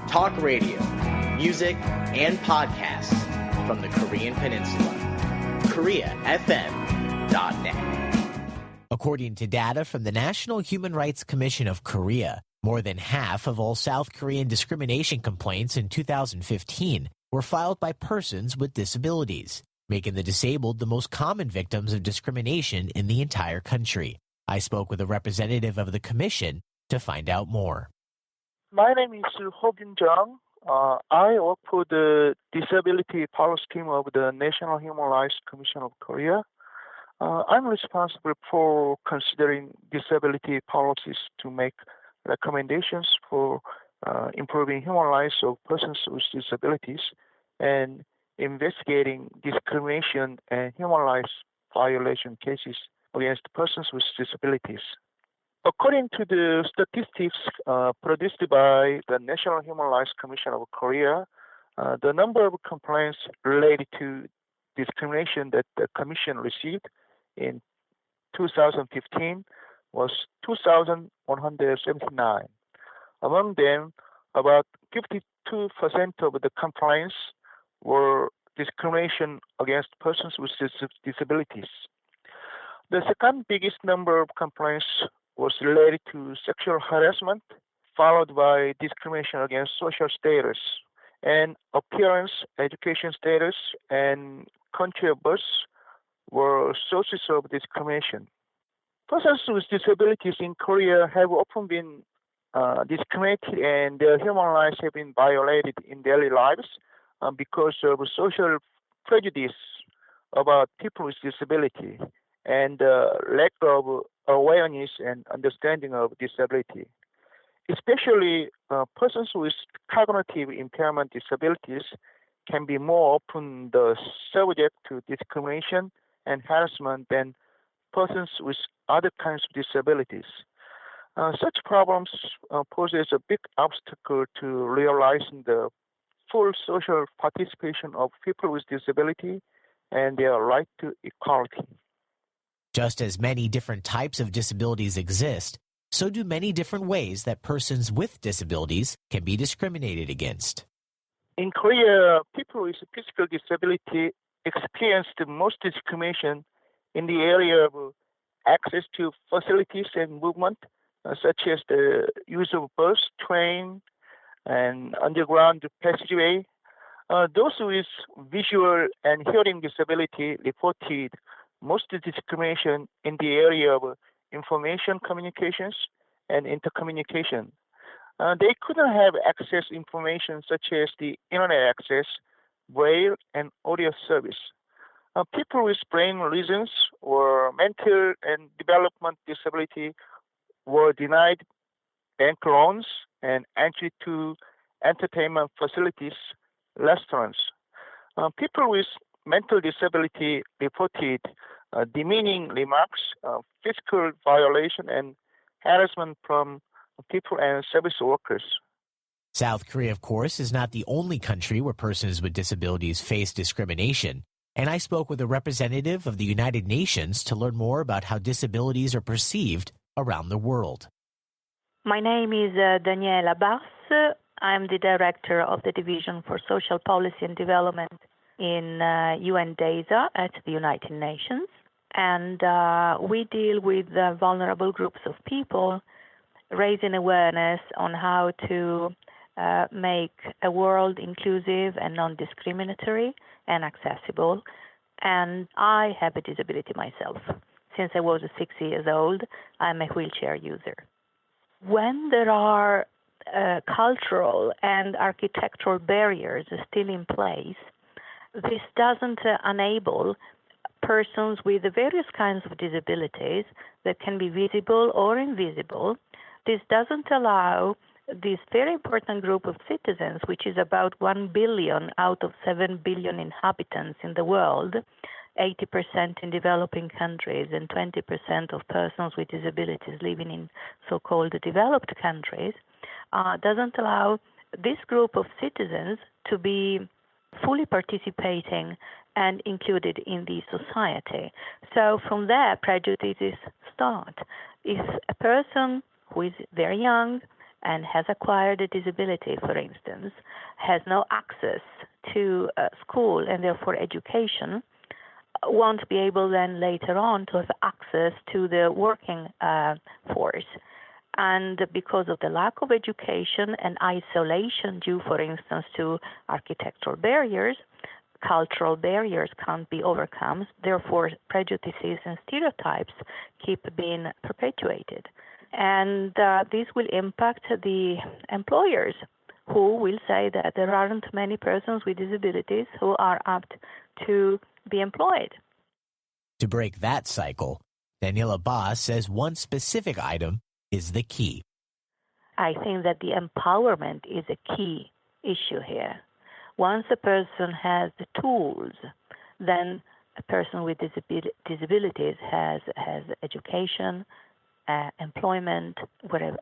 talk radio, music, and podcasts from the Korean Peninsula. KoreaFM.net. According to data from the National Human Rights Commission of Korea, more than half of all South Korean discrimination complaints in 2015 were filed by persons with disabilities, making the disabled the most common victims of discrimination in the entire country. I spoke with a representative of the commission to find out more. My name is Ho-Bin Jung. I work for the Disability Policy Team of the National Human Rights Commission of Korea. I'm responsible for considering disability policies to make recommendations for improving human rights of persons with disabilities and investigating discrimination and human rights violation cases against persons with disabilities. According to the statistics produced by the National Human Rights Commission of Korea, the number of complaints related to discrimination that the Commission received in 2015 was 2,179. Among them, about 52% of the complaints were discrimination against persons with disabilities. The second biggest number of complaints was related to sexual harassment, followed by discrimination against social status, and appearance, education status, and country of birth were sources of discrimination. Persons with disabilities in Korea have often been discriminated, and their human rights have been violated in daily lives because of social prejudice about people with disability and lack of awareness and understanding of disability. Especially persons with cognitive impairment disabilities can be more often the subject to discrimination and harassment than persons with other kinds of disabilities. Such problems poses a big obstacle to realizing the full social participation of people with disability and their right to equality. Just as many different types of disabilities exist, so do many different ways that persons with disabilities can be discriminated against. In Korea, people with physical disability experience the most discrimination in the area of access to facilities and movement, such as the use of bus, train, and underground passageway. Those with visual and hearing disability reported most discrimination in the area of information communications and intercommunication. They couldn't have access information such as the internet access, braille, and audio service. People with brain lesions or mental and development disability were denied bank loans and entry to entertainment facilities, restaurants. People with mental disability reported demeaning remarks, physical violation, and harassment from people and service workers. South Korea, of course, is not the only country where persons with disabilities face discrimination, and I spoke with a representative of the United Nations to learn more about how disabilities are perceived around the world. My name is Daniela Bass. I'm the director of the Division for Social Policy and Development in UN DASA at the United Nations. And we deal with vulnerable groups of people, raising awareness on how to make a world inclusive and non-discriminatory and accessible. And I have a disability myself. Since I was 6 years old, I'm a wheelchair user. When there are cultural and architectural barriers still in place, this doesn't enable persons with various kinds of disabilities that can be visible or invisible. This doesn't allow this very important group of citizens, which is about 1 billion out of 7 billion inhabitants in the world, 80% in developing countries and 20% of persons with disabilities living in so-called developed countries, doesn't allow this group of citizens to be fully participating and included in the society. So from there, prejudices start. If a person who is very young and has acquired a disability, for instance, has no access to school and therefore education, won't be able then later on to have access to the working force. And because of the lack of education and isolation due, for instance, to architectural barriers, cultural barriers can't be overcome. Therefore, prejudices and stereotypes keep being perpetuated. And this will impact the employers, who will say that there aren't many persons with disabilities who are apt to be employed. To break that cycle, Daniela Abbas says one specific item is the key. I think that the empowerment is a key issue here. Once a person has the tools, then a person with disabilities has education, employment,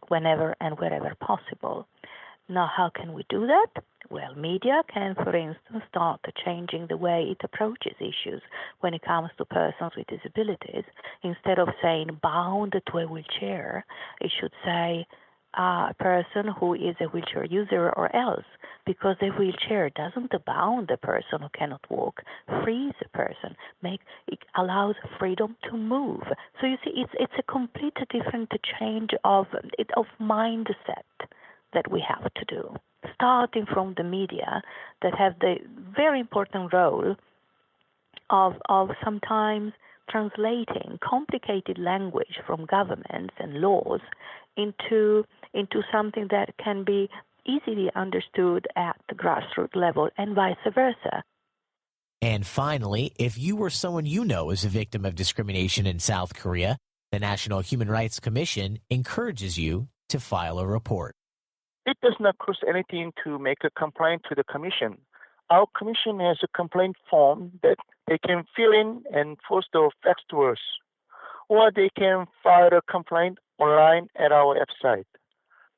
whenever and wherever possible. Now, how can we do that? Well, media can, for instance, start changing the way it approaches issues when it comes to persons with disabilities. Instead of saying bound to a wheelchair, it should say a person who is a wheelchair user or else, because the wheelchair doesn't bound the person who cannot walk, frees a person, it allows freedom to move. So you see, it's a completely different change of mindset that we have to do, starting from the media that have the very important role of sometimes translating complicated language from governments and laws into something that can be easily understood at the grassroots level and vice versa. And finally, if you or someone you know is a victim of discrimination in South Korea, the National Human Rights Commission encourages you to file a report. It does not cost anything to make a complaint to the Commission. Our Commission has a complaint form that they can fill in and post the facts to us, or they can file a complaint online at our website.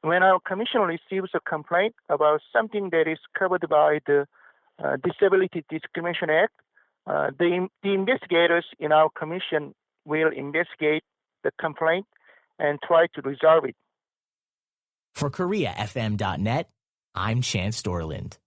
When our Commission receives a complaint about something that is covered by the Disability Discrimination Act, the investigators in our Commission will investigate the complaint and try to resolve it. For KoreaFM.net, I'm Chance Dorland.